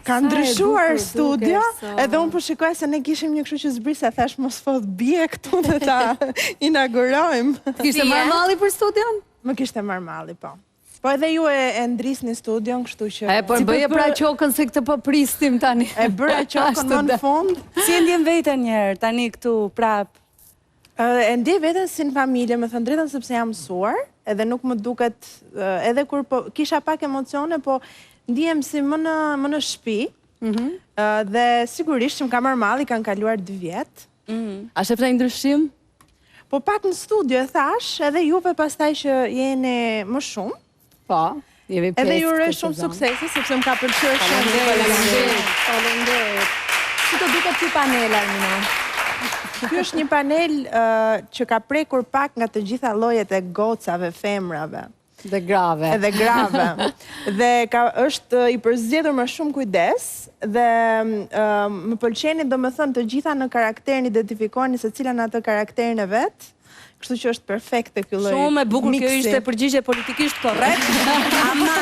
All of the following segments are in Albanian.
Ka ndryshuar studio, edhe unë po shikoj se ne kishim një kështu që zbrisë, thash mos fot bie këtu dhe ta inaugurojmë. Kishte marmalli për studion? Më kishte marmalli, po. Po edhe ju e ndrisni studion, kështu që... Po e bëje pra qokën se këtë po pristim tani. E bëra qokën më në fund. Si e ndjen veten njerë, tani këtu prap? E ndje veten si në familje, me thënë drejtën sepse jam mësuar, edhe nuk më duket, edhe kur po kisha pak emocione, po ndihem si më në shtëpi, dhe sigurisht që më ka marmalli, kanë kaluar 2 vjet. A shef një ndryshim? Po pak në studio e thash, edhe juve pastaj që jeni më shumë. Po, jemi pjesë. Edhe ju uroj shumë suksese, sepse më ka pëlqyer shumë. Faleminderit. Si të duket ky panel, Armina? Ky është një panel që ka prekur pak nga të gjitha llojet e gocave, femrave. Dhe grave. Edhe grave. Dhe është i përzgjedhur me shumë kujdes, dhe më pëlqeni domethënë të gjitha në karakterin identifikoni se cila në atë karakterin e vet. Kështu që është perfekte ky lloj. Shumë e bukur, kjo ishte përgjigje politikisht korrekt. Ama,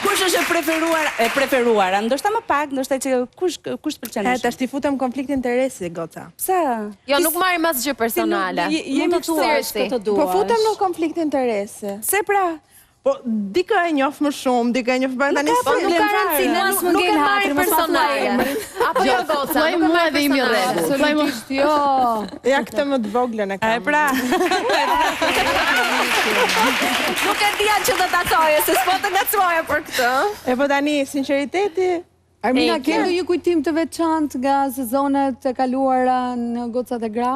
kush është e preferuar? Ndoshta më pak, ndoshta që kush pëlqen më shumë? Tash ti futem konflikt interesi, goca. Pse? Jo, nuk marrim asgjë personale. Jemi këtu këtë duash. Po futem në konflikt interesi. Se pra? Po, dika e njoh më shumë, dika e njoh pak tani. Po nuk ka rëndësi, ne nuk e marrim personale. Apo jo goca, nuk e marrim imi personale. Absolutisht jo. Ja këtë më të voglën e kam. E pra. Nuk e dija që do ta thoje, se s'po të ngacmoje për këtë. E po tani, sinqeriteti... Armina, ke ndonjë kujtim të veçantë nga sezonet e kaluara në Gocat e Gra?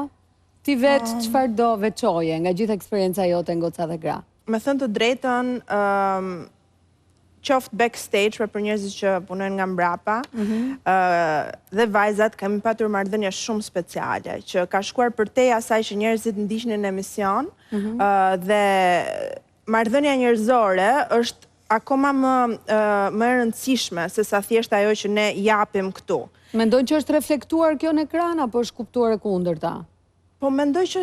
Ti vetë çfarë do veçoje nga gjithë eksperienca jote në Gocat e Gra? Me thënë të drejtën, qoftë backstage për njerëzit që punojnë nga mbrapa, dhe vajzat kemi patur marrëdhënie shumë speciale, që ka shkuar përtej asaj që njerëzit ndiqnin në emision, dhe marrëdhënia njerëzore është akoma më e rëndësishme se sa thjesht ajo që ne japim këtu. Mendoj që është reflektuar kjo në ekran apo është kuptuar e kundërta? Po mendoj që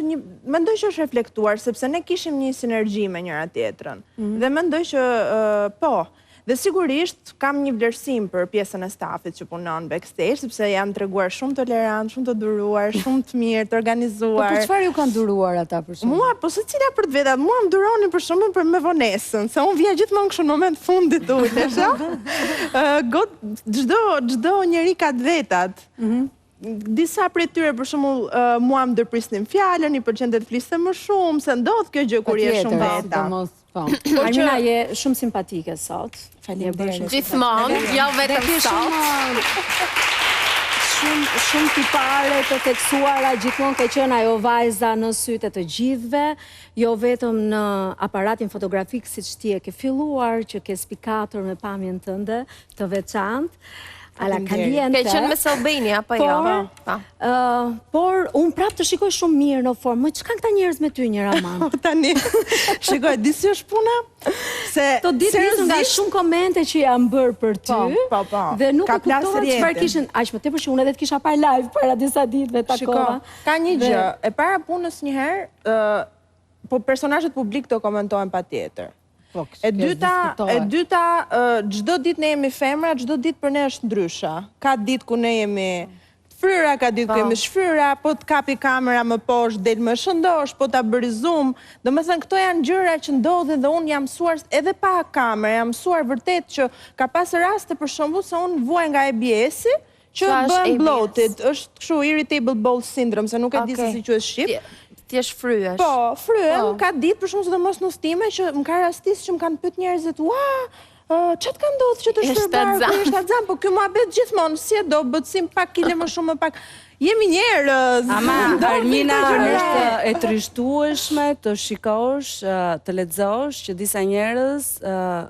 është reflektuar, sepse ne kishim një sinergji me njëra tjetrën. Dhe mendoj që po. Dhe sigurisht kam një vlerësim për pjesën e stafit që punon backstage, sepse janë treguar shumë tolerant, shumë të duruar, shumë të mirë, të organizuar. Po për çfarë ju kanë duruar ata për shembull? Mua, po secila për të vetat, mua më duronin për shembull për me vonesën, se unë vija gjithmonë kështu në moment fundit ulesh, çdo njeri ka të vetat. Disa prej tyre për shembull mua më ndërprisnin fjalën, i pëlqente të fliste më shumë, se ndodh kjo gjë kur je shumë veta. Armina, je shumë simpatike sot. Faleminderit. Gjithmonë, jo vetëm sot. Shumë tipare të teksuara, gjithmonë ke qenë ajo vajza në sytë të gjithëve, jo vetëm në aparatin fotografik siç ti e ke filluar, që ke spikatur me pamjen tënde të veçantë. Alla caliente. Ke qenë me Selbeni, apo jo? Por, unë prap të shikoj shumë mirë në formë. Çka këta njerëz me ty, një Raman? Tani, shikoj, disi është puna? Të ditë nisën nga shumë komente që janë bërë për ty, dhe nuk e kuptova çfarë kishin, aq më tepër që unë edhe të kisha parë live para disa ditëve takova. Ka një gjë, e para punës njëherë, po personazhet publik të komentojnë patjetër. E dyta, çdo ditë ne jemi femra, çdo ditë për ne është ndryshe. Ka ditë ku ne jemi fryra, ka ditë ku jemi shfryra, po të kapi kamera më poshtë, del më shëndosh, po ta bëri zoom. Domethënë këto janë gjëra që ndodhin dhe unë jam mësuar edhe pa kamerë, jam mësuar vërtet që ka pasur raste për shembull se unë vuaj nga ABS-i që bën bloated, është kështu irritable bowel syndrome, se nuk e di se si quhet shqip. Ti je fryesh. Po, fryem, ka ditë për shumë sidomos në ustime që më ka rastis që më kanë pyet njerëzit, çat ka ndodhur që të shpërbarë, kur është atzam, po ky muhabet gjithmonë si e do bëtsim pak kile më shumë më pak. Jemi njerëz. Ama Armina është e trishtueshme të shikosh, të lexosh që disa njerëz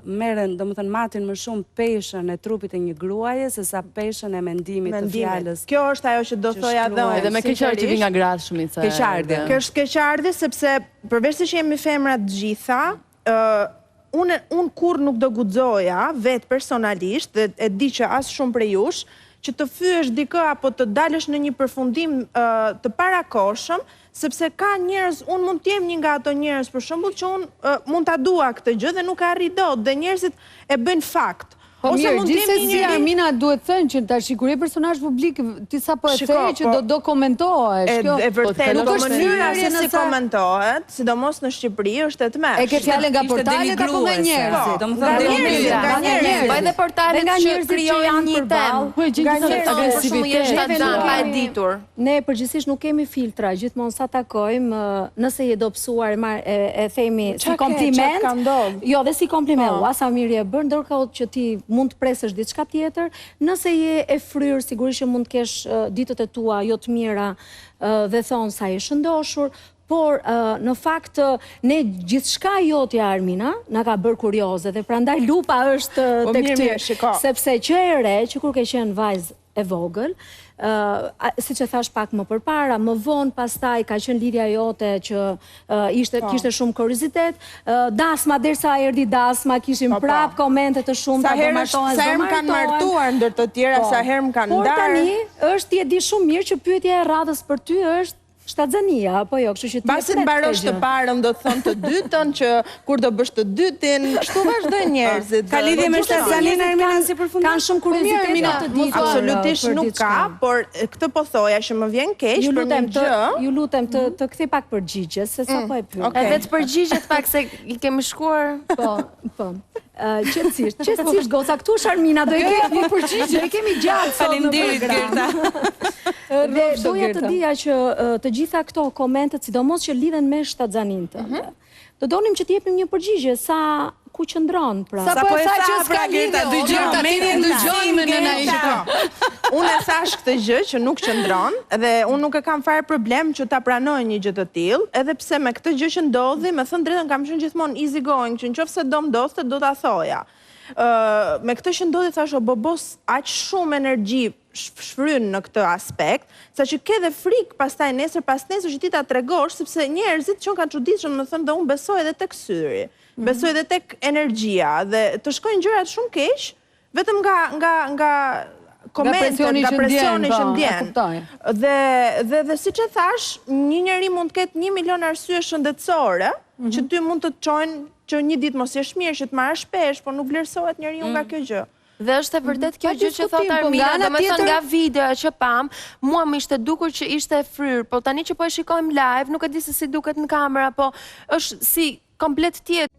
merren, domethënë matin më shumë peshën e trupit e një gruaje sesa peshën e mendimit të fjalës. Kjo është ajo që do thoja dhe unë. Edhe me keqardhje që vi nga gratë shumica. Keqardhje. Kjo është keqardhje sepse përveçse që jemi femra të gjitha, unë kur nuk do guxoja vetë personalisht dhe e di që as shumë prej jush që të fyesh dikë apo të dalësh në një përfundim të parakoshëm, sepse ka njerëz, unë mund të jem një nga ato njerëz për shembull që unë mund ta dua këtë gjë dhe nuk arri dot, dhe njerëzit e bëjnë fakt. Po Ose mirë, mund të jemi gjithsesi një njeri- Armina duhet thënë që tash kur je personazh publik ti sapo e Shiko, the që do komentohesh. E vërtet, nuk po është mënyra thyrje se si nëse- komentohet, sidomos në Shqipëri, është e tmeshme. E ke fjalën nga portalet apo nga njerëzit? Nga njerëzit. Po edhe portalet Nga që njerëzit që krijojnë janë një përballë. temë. Nga njerëzit. Për shembull, je shtatzan pa e ditur. Ne përgjithsisht nuk kemi filtra, gjithmonë sa takojmë, nëse je dobësuar e themi si kompliment. Ka ndodhur? Jo, dhe si kompliment, ua sa mirë je bërë, ndërkohë që ti mund të presësh diçka tjetër, nëse je e fryrë, sigurisht që mund të kesh ditët e tua jo të mira dhe thonë sa je shëndoshur, por në fakt ne gjithçka jotja Armina na ka bërë kurioze dhe prandaj lupa është tek ty, sepse që e re që kur ke qenë vajzë e vogël, si që thash pak më përpara, më vonë pastaj ka qenë lidhja jote që kishte shumë kuriozitet, dasma, derisa erdhi dasma, kishim prap komente të shumta, do martohen, Sa herë më kanë martuar ndër të tjera, sa herë më kanë ndarë. Por tani, ti e di shumë mirë që pyetja e radhës për ty është shtatzania, apo jo, kështu që ti Pasi mbarosh të parën, do të thonë të dytën, që kur do bësh të dytin, kështu vazhdojnë njerëzit. Ka lidhje me shtatzanin Armina si përfundim? Kanë shumë kuriozitet të ditur. Absolutisht nuk ka, por këtë po thoja që më vjen keq për një gjë. Ju lutem të kthej pak përgjigje, se sa po e pyet. Edhe të përgjigjet pak se i kemi shkuar. Po. Qetësisht, goca, këtu është Armina, do i kemi përgjigje, do i kemi gjatë sot në program. Dhe doja të dija që të gjitha këto komentet, sidomos që lidhen me shtatzanin tënde, do donim që të jepim një përgjigje sa ku qëndron, pra. Sa po e tha që s'ka lidhje, dy gjëra merren dëgjojnë me nëna ime. Unë e thash këtë gjë që nuk qëndron, dhe unë nuk e kam fare problem që ta pranoj një gjë të tillë, edhe pse me këtë gjë që ndodhi, me thënë drejtën kam qenë gjithmonë easy going, që nëse do ndodhte do ta thoja. Me këtë që ndodhi thash o bobos aq shumë energji shfryn në këtë aspekt, sa që ke dhe frikë pastaj nesër pas nesër që ti ta tregosh, sepse njerëzit që kanë çuditshëm, më thënë, dhe unë besoj edhe tek syri, besoj edhe tek energjia, dhe të shkojnë gjërat shumë keq, vetëm nga komentet, nga presioni që ndjen. Dhe siç e thash, një njeri mund të ketë 1 milion arsye shëndetësore, që ty mund të të çojnë që një ditë mos jesh mirë, që të marrësh shpesh, por nuk vlerësohet njeriu nga kjo gjë. Dhe është e vërtet kjo gjë që thot Armina, domethënë nga video që pam, mua më ishte dukur që ishte e fryrë, po tani që po e shikojmë live, nuk e di se si duket në kamera, po është si komplet tjetër.